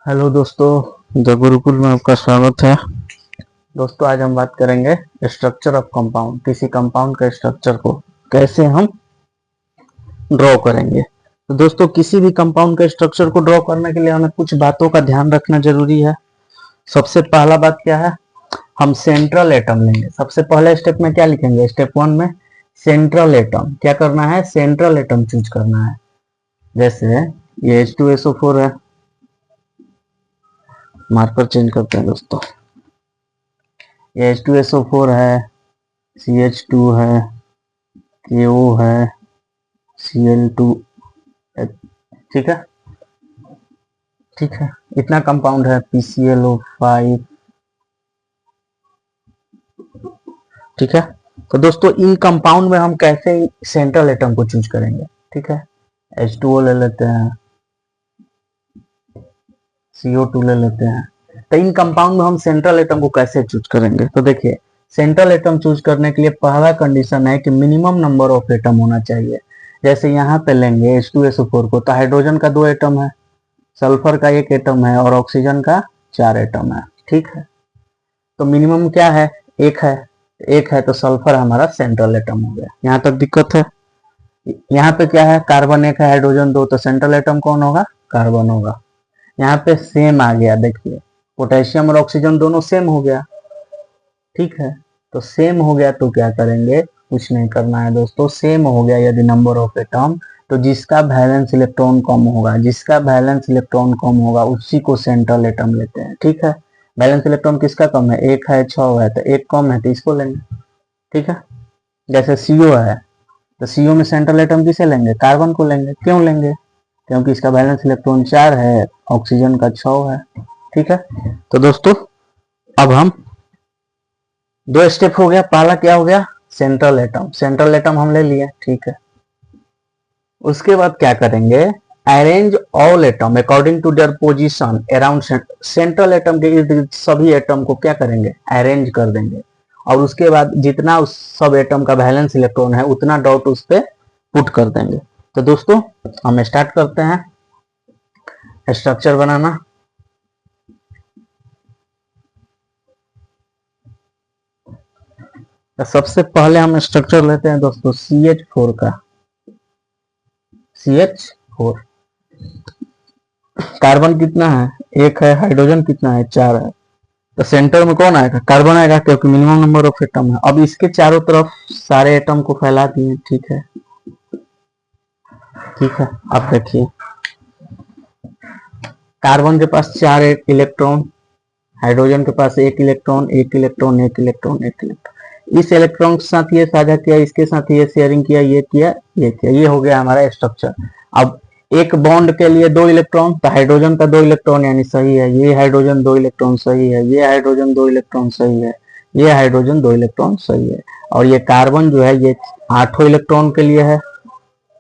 Hello दोस्तों, the Gurukul में आपका स्वागत है। दोस्तों, आज हम बात करेंगे स्ट्रक्चर ऑफ कंपाउंड। किसी कंपाउंड का स्ट्रक्चर को कैसे हम ड्रॉ करेंगे। तो दोस्तों, किसी भी कंपाउंड के स्ट्रक्चर को ड्रॉ करने के लिए हमें कुछ बातों का ध्यान रखना जरूरी है। सबसे पहला बात क्या है, हम सेंट्रल एटम लेंगे। सबसे पहले स्टेप में क्या लिखेंगे, स्टेप 1 में सेंट्रल एटम। क्या करना है, सेंट्रल एटम चूज करना है। जैसे ये H2SO4 है, मार्कर चेंज करते हैं दोस्तों। ये H2SO4 है, CH2 है, KO है, Cl2, ठीक है। ठीक है, इतना कंपाउंड है, PClO5, ठीक है। तो दोस्तों, इन कंपाउंड में हम कैसे सेंट्रल एटम को चूज करेंगे, ठीक है। H2O ले लेते हैं, CO2 ले लेते हैं। तो इन कंपाउंड में हम सेंट्रल एटम को कैसे चूज करेंगे, तो देखिए, सेंट्रल एटम चूज करने के लिए पहला कंडीशन है कि मिनिमम नंबर ऑफ एटम होना चाहिए। जैसे यहाँ पे लेंगे H2SO4 को, तो हाइड्रोजन का 2 एटम है, सल्फर का 1 एटम है और ऑक्सीजन का 4 एटम है, ठीक है। तो मिनिमम क्या है, 1 है। 1 है तो सल्फर हमारा सेंट्रल एटम हो गया। यहाँ तक दिक्कत है। यहाँ पे क्या है, कार्बन 1 है, हाइड्रोजन 2, तो सेंट्रल एटम कौन होगा, कार्बन होगा। यहाँ पे सेम आ गया, देखिए पोटेशियम और ऑक्सीजन दोनों सेम हो गया, ठीक है। तो सेम हो गया तो क्या करेंगे, कुछ नहीं करना है दोस्तों। सेम हो गया यदि नंबर ऑफ एटम, तो जिसका वैलेंस इलेक्ट्रॉन कम होगा, जिसका वैलेंस इलेक्ट्रॉन कम होगा उसी को सेंट्रल एटम लेते हैं, ठीक है। वैलेंस इलेक्ट्रॉन किसका कम है, 1 है, 6 है, तो 1 कम है तो इसको लेंगे, ठीक है। जैसे CO है, तो CO में सेंट्रल एटम किसे लेंगे, कार्बन को लेंगे। क्यों लेंगे, क्योंकि इसका बैलेंस इलेक्ट्रॉन 4 है, ऑक्सीजन का 6 है, ठीक है। तो दोस्तों, अब हम 2 स्टेप हो गया। पहला क्या हो गया, सेंट्रल एटम। सेंट्रल एटम हम ले लिए, ठीक है। उसके बाद क्या करेंगे, arrange all atom according to their position around central atom के इर्द गिर्द सभी एटम को क्या करेंगे, अरेंज कर देंगे। और उसके बाद जितना उस सब एटम का बैलेंस इलेक्ट्रॉन है उतना डॉट उस पर पुट कर देंगे। तो दोस्तों, हम स्टार्ट करते हैं स्ट्रक्चर बनाना। तो सबसे पहले हम स्ट्रक्चर लेते हैं दोस्तों CH4 का। CH4, कार्बन कितना है, 1 है, हाइड्रोजन कितना है, 4 है। तो सेंटर में कौन आएगा, कार्बन आएगा, क्योंकि मिनिमम नंबर ऑफ एटम है। अब इसके चारों तरफ सारे एटम को फैला दिए, ठीक है। ठीक है, अब देखिए, कार्बन के पास 4 इलेक्ट्रॉन, हाइड्रोजन के पास 1 इलेक्ट्रॉन, 1 इलेक्ट्रॉन, 1 इलेक्ट्रॉन, 1 इलेक्ट्रॉन। इस इलेक्ट्रॉन के साथ ये साझा किया, इसके साथ ये शेयरिंग किया, ये किया, ये किया, ये हो गया हमारा स्ट्रक्चर। अब एक बॉन्ड के लिए 2 इलेक्ट्रॉन, तो हाइड्रोजन का 2 इलेक्ट्रॉन यानी सही है, ये हाइड्रोजन 2 इलेक्ट्रॉन सही है, ये हाइड्रोजन 2 इलेक्ट्रॉन सही है, ये हाइड्रोजन 2 इलेक्ट्रॉन सही है। और ये कार्बन जो है ये 8 इलेक्ट्रॉन के लिए है,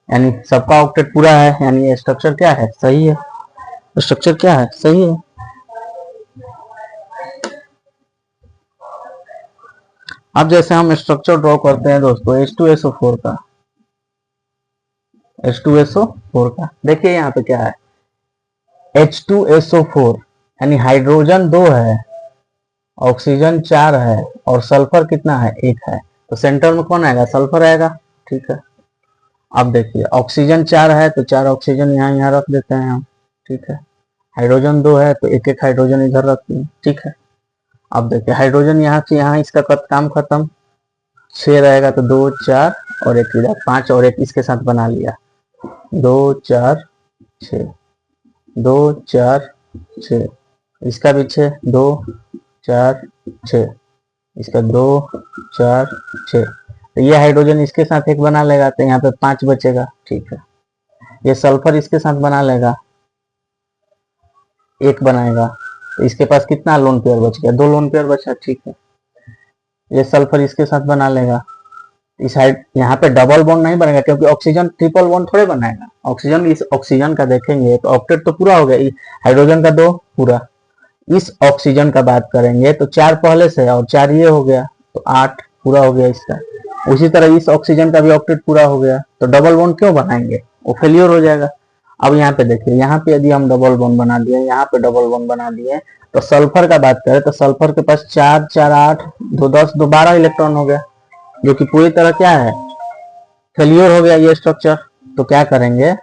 यानी सबका ऑक्टेट पूरा है, यानी ये स्ट्रक्चर क्या है, सही है। स्ट्रक्चर क्या है, सही है। अब जैसे हम स्ट्रक्चर ड्रॉ करते हैं दोस्तों H2SO4 का, H2SO4 का, देखिए यहाँ पे क्या है, H2SO4 यानी हाइड्रोजन 2 है, ऑक्सीजन 4 है और सल्फर कितना है, 1 है। तो सेंटर में कौन आएगा, सल्फर आएगा, ठीक है। अब देखिए, ऑक्सीजन 4 है तो 4 ऑक्सीजन यहाँ यहाँ रख देते हैं हम, ठीक है। हाइड्रोजन 2 है तो 1 1 हाइड्रोजन इधर रखते हैं, ठीक है। अब देखिए, हाइड्रोजन यहाँ से यहाँ, इसका काम खत्म, 6 रहेगा तो 2 4 और 1 इधर, 5 और 1 इसके साथ बना लिया, 2 4 6, 2 4 6, इसका भी 6, 2 4 6, इसका 2 4 6। तो ये हाइड्रोजन इसके साथ एक बना लेगा तो यहाँ पे 5 बचेगा, ठीक है। ये सल्फर इसके साथ बना लेगा, 1 बनाएगा, तो इसके पास कितना लोन पेयर बच गया, 2 लोन पेयर बचा, ठीक है। ये सल्फर इसके साथ बना लेगा, इस साइड यहाँ पे डबल बॉन्ड नहीं बनेगा क्योंकि ऑक्सीजन ट्रिपल बॉन्ड थोड़े बनाएगा। ऑक्सीजन, इस ऑक्सीजन का देखेंगे तो ऑक्टेट तो पूरा हो गया, हाइड्रोजन का 2 पूरा। इस ऑक्सीजन का बात करेंगे तो 4 पहले से और 4 ये हो गया तो 8 पूरा हो गया इसका। उसी तरह इस ऑक्सीजन का भी ऑक्टेट पूरा हो गया, तो डबल बॉन्ड क्यों बनाएंगे, वो फेलियर हो जाएगा। अब यहाँ पे देखिए, यहाँ पे यदि हम डबल बॉन्ड बना दिए, यहाँ पे डबल बॉन्ड बना दिए, तो सल्फर का बात करें तो सल्फर के पास 4 4 8 2 10 2 12 इलेक्ट्रॉन हो गया, जो कि पूरी तरह क्या है, फेल्योर हो गया ये स्ट्रक्चर। तो क्या करेंगे,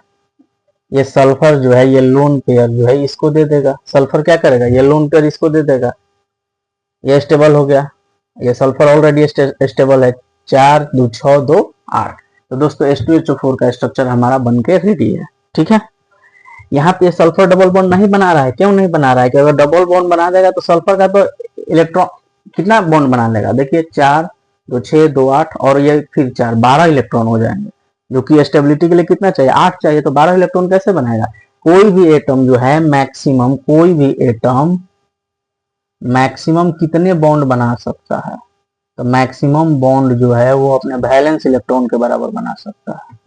ये सल्फर जो है, ये लोन पेयर जो है इसको दे देगा। सल्फर क्या करेगा, ये लोन पेयर इसको दे देगा, ये स्टेबल हो गया। ये सल्फर ऑलरेडी स्टेबल है, 4 2 6 2 8। तो दोस्तों H2SO4 का स्ट्रक्चर हमारा बनके रेडी है। ठीक है, यहाँ पे सल्फर डबल बॉन्ड नहीं बना रहा है, क्यों नहीं बना रहा है, कि अगर डबल बॉन्ड बना देगा तो सल्फर का तो इलेक्ट्रॉन कितना बॉन्ड बना लेगा, देखिए 4 2 6 2 8 और ये फिर 4 12 इलेक्ट्रॉन हो जाएंगे, जो कि स्टेबिलिटी के लिए कितना चाहिए, 8 चाहिए। तो 12 इलेक्ट्रॉन कैसे बनाएगा। कोई भी एटम जो है मैक्सिमम, कोई भी एटम मैक्सिमम कितने बॉन्ड बना सकता है, तो मैक्सिमम बॉन्ड जो है वो अपने वैलेंस इलेक्ट्रॉन के बराबर बना सकता है।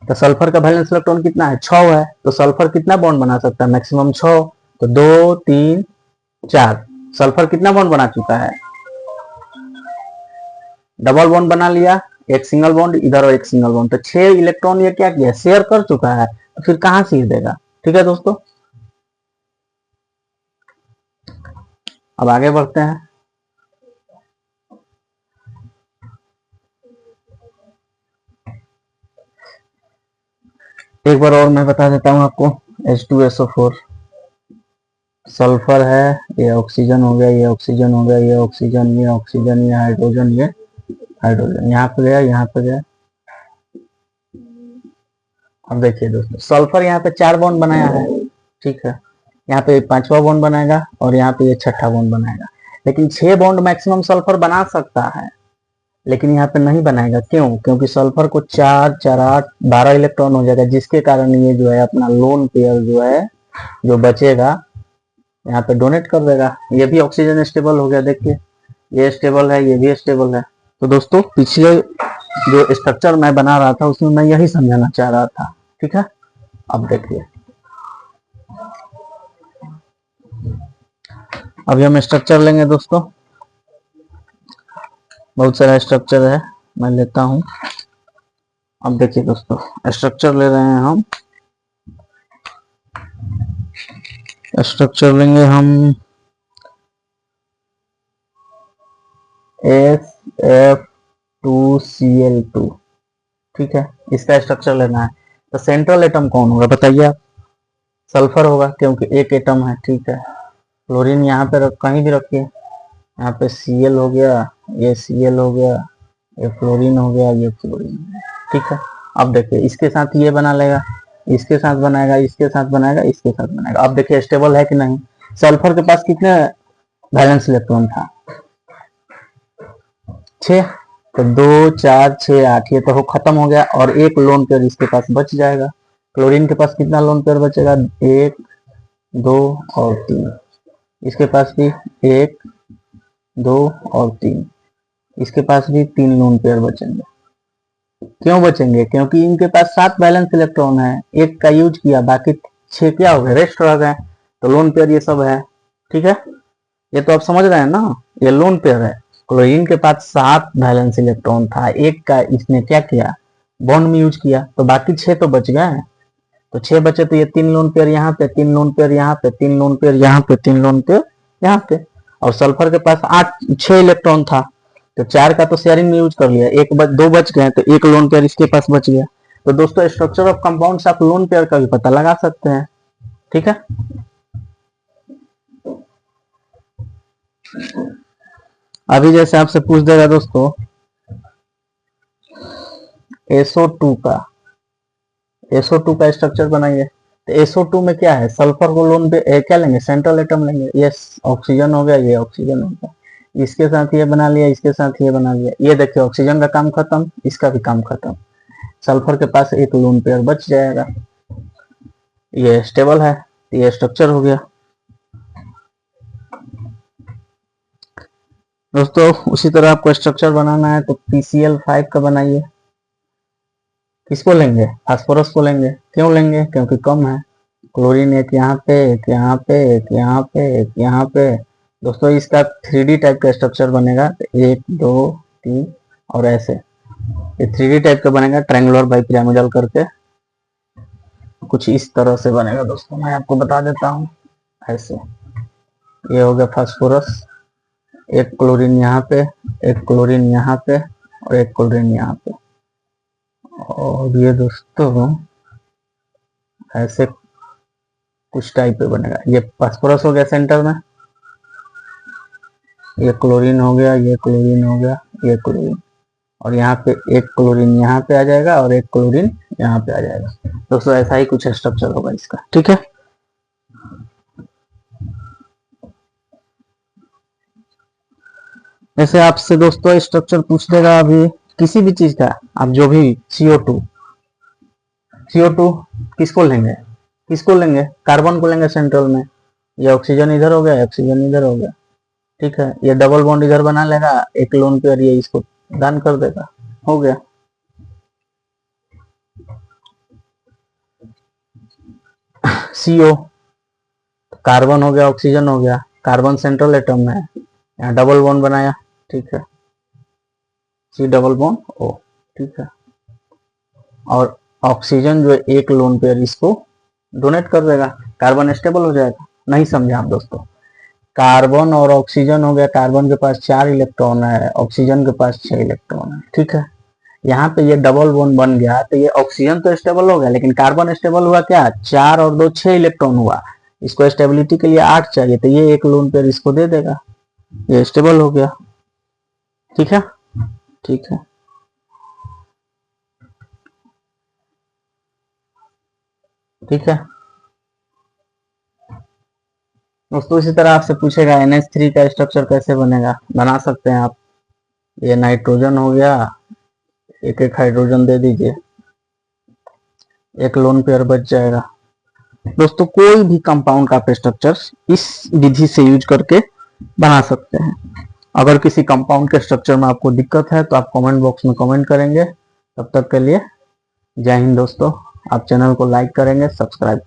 तो सल्फर का वैलेंस इलेक्ट्रॉन कितना है, 6 है। तो सल्फर कितना बॉन्ड बना सकता है, मैक्सिमम 6। तो 2 3 4, सल्फर कितना बॉन्ड बना चुका है, डबल बॉन्ड बना लिया, एक सिंगल बॉन्ड इधर और एक सिंगल बॉन्ड, तो 6 इलेक्ट्रॉन ये क्या किया, शेयर कर चुका है। तो फिर कहां से देगा। ठीक है दोस्तों, अब आगे बढ़ते हैं। एक बार और मैं बता देता हूं आपको, H2SO4 सल्फर है, ये ऑक्सीजन हो गया, ये ऑक्सीजन हो गया, ये ऑक्सीजन, ये ऑक्सीजन, ये हाइड्रोजन, ये हाइड्रोजन, यहाँ पे गया, यहाँ पे गया। अब देखिए दोस्तों, सल्फर यहाँ पे 4 बॉन्ड बनाया है, ठीक है, यहाँ पे 5वां बॉन्ड बनाएगा और यहाँ पे ये 6ठा बॉन्ड बनाएगा। लेकिन 6 बॉन्ड मैक्सिमम सल्फर बना सकता है, लेकिन यहाँ पे नहीं बनाएगा। क्यों, क्योंकि सल्फर को 4 4 8 12 इलेक्ट्रॉन हो जाएगा, जिसके कारण ये जो है अपना लोन पेयर जो है जो बचेगा यहाँ पे डोनेट कर देगा। ये भी ऑक्सीजन स्टेबल हो गया, देखिए ये स्टेबल है, ये भी स्टेबल है। तो दोस्तों पिछले जो स्ट्रक्चर मैं बना रहा था उसमें मैं यही समझाना चाह रहा था। ठीक है, अब देखिए, अभी हम स्ट्रक्चर लेंगे दोस्तों, बहुत सारा स्ट्रक्चर है, मैं लेता हूं। अब देखिए दोस्तों, स्ट्रक्चर ले रहे हैं हम, स्ट्रक्चर लेंगे हम SF2Cl2। ठीक है, इसका स्ट्रक्चर लेना है। तो सेंट्रल एटम कौन होगा बताइए आप, सल्फर होगा, क्योंकि एक एटम है। ठीक है, क्लोरीन यहाँ पे कहीं भी रखिए, यहाँ पे Cl हो गया, ये Cl हो गया, ये फ्लोरीन हो गया, ये फ्लोरीन हो गया। ठीक है, अब देखिए इसके साथ ये बना लेगा, इसके साथ बनाएगा, इसके साथ बनाएगा, इसके साथ बनाएगा। अब देखिए स्टेबल है कि नहीं। सल्फर के पास कितने वैलेंस इलेक्ट्रॉन था, 6। तो 2 4 6 8, ये तो खत्म हो गया, और एक लोन पेयर इसके पास बच जाएगा। क्लोरीन के पास कितना लोन पेयर बचेगा, 1 2 और 3। इसके पास भी 1 2 और 3, इसके पास भी 3 लोन पेयर बचेंगे। क्यों बचेंगे, क्योंकि इनके पास 7 बैलेंस इलेक्ट्रॉन है, एक का यूज किया, बाकी 6 क्या हो गए, रेस्ट रह गए। तो लोन पेयर ये सब है। ठीक है, ये तो आप समझ रहे हैं ना, ये लोन पेयर है। क्लोरीन के पास 7 बैलेंस इलेक्ट्रॉन था, एक का इसने क्या किया, बॉन्ड में यूज किया, तो बाकी 6 तो बच गए। तो 6 बचे, तो ये 3 लोन पेयर यहाँ पे, 3 लोन पेयर यहाँ पे, 3 लोन पेयर यहाँ पे, 3 लोन पेयर यहाँ पे। और सल्फर के पास 6 इलेक्ट्रॉन था, तो 4 का तो शेयरिंग में यूज कर लिया, 2 बच गए, तो एक लोन पेयर इसके पास बच गया। तो दोस्तों स्ट्रक्चर ऑफ कंपाउंड से आप लोन पेयर का भी पता लगा सकते हैं। ठीक है, अभी जैसे आपसे पूछ देगा दोस्तों SO2 का स्ट्रक्चर बनाइए। तो SO2 में क्या है, सल्फर को लोन पे क्या लेंगे, सेंट्रल एटम लेंगे। ये ऑक्सीजन हो गया, ये ऑक्सीजन हो गया, इसके साथ ये बना लिया, इसके साथ ये बना लिया। ये देखिए ऑक्सीजन का काम खत्म, इसका भी काम खत्म। सल्फर के पास एक लोन पेयर बच जाएगा, ये स्टेबल है, ये स्ट्रक्चर हो गया। दोस्तों उसी तरह आपको स्ट्रक्चर बनाना है तो PCl5 का बनाइए। किसको लेंगे, फास्फोरस को लेंगे। क्यों लेंगे, क्योंकि कम है। क्लोरीन एक यहाँ पे, एक यहाँ पे, एक यहाँ पे, एक यहाँ पे। दोस्तों इसका 3D टाइप का स्ट्रक्चर बनेगा, 1 2 3 और ऐसे, ये 3D टाइप का बनेगा, ट्रायंगुलर बाइपिरामिडल करके। कुछ इस तरह से बनेगा दोस्तों, मैं आपको बता देता हूँ। ऐसे ये हो गया फास्फोरस, एक क्लोरीन यहाँ पे, एक क्लोरीन यहाँ पे और एक क्लोरीन यहाँ पे, और ये दोस्तों ऐसे कुछ टाइप पे बनेगा। ये फास्फोरस हो गया सेंटर में, ये क्लोरीन हो गया, ये क्लोरीन हो गया, ये क्लोरीन, और यहाँ पे एक क्लोरीन यहाँ पे आ जाएगा और एक क्लोरीन यहाँ पे आ जाएगा। दोस्तों ऐसा ही कुछ स्ट्रक्चर होगा इसका, ठीक है। जैसे आपसे दोस्तों स्ट्रक्चर पूछ देगा अभी किसी भी चीज का, आप जो भी CO2 किसको लेंगे, किसको लेंगे, कार्बन को लेंगे सेंट्रल में, ये ऑक्सीजन इधर हो गया, ऑक्सीजन इधर हो गया, ठीक है। ये डबल बॉन्ड इधर बना लेगा, एक लोन पेयर ये इसको दान कर देगा, हो गया। CO कार्बन हो गया, ऑक्सीजन हो गया, कार्बन सेंट्रल एटम में है, यहाँ डबल बॉन्ड बनाया, ठीक है, C डबल बॉन्ड O, ठीक है। और ऑक्सीजन जो एक लोन पेयर इसको डोनेट कर देगा, कार्बन स्टेबल हो जाएगा। नहीं समझे आप दोस्तों, कार्बन और ऑक्सीजन हो गया, कार्बन के पास 4 इलेक्ट्रॉन है, ऑक्सीजन के पास 6 इलेक्ट्रॉन है, ठीक है। यहाँ पे ये डबल बॉन्ड बन गया तो ये ऑक्सीजन तो स्टेबल हो गया, लेकिन कार्बन स्टेबल हुआ क्या, 4 और 2 6 इलेक्ट्रॉन हुआ, इसको स्टेबिलिटी के लिए 8 चाहिए, तो ये एक लोन पेयर इसको दे देगा, ये स्टेबल हो गया, ठीक है, ठीक है। ठीक है दोस्तों, इसी तरह आपसे पूछेगा NH3 का स्ट्रक्चर कैसे बनेगा, बना सकते हैं आप। ये नाइट्रोजन हो गया, एक एक हाइड्रोजन दे दीजिए, एक लोन पेयर बच जाएगा। दोस्तों कोई भी कंपाउंड का आप स्ट्रक्चर इस विधि से यूज करके बना सकते हैं। अगर किसी कंपाउंड के स्ट्रक्चर में आपको दिक्कत है तो आप कमेंट बॉक्स में कमेंट करेंगे। तब तक के लिए जय हिंद दोस्तों। आप चैनल को लाइक करेंगे, सब्सक्राइब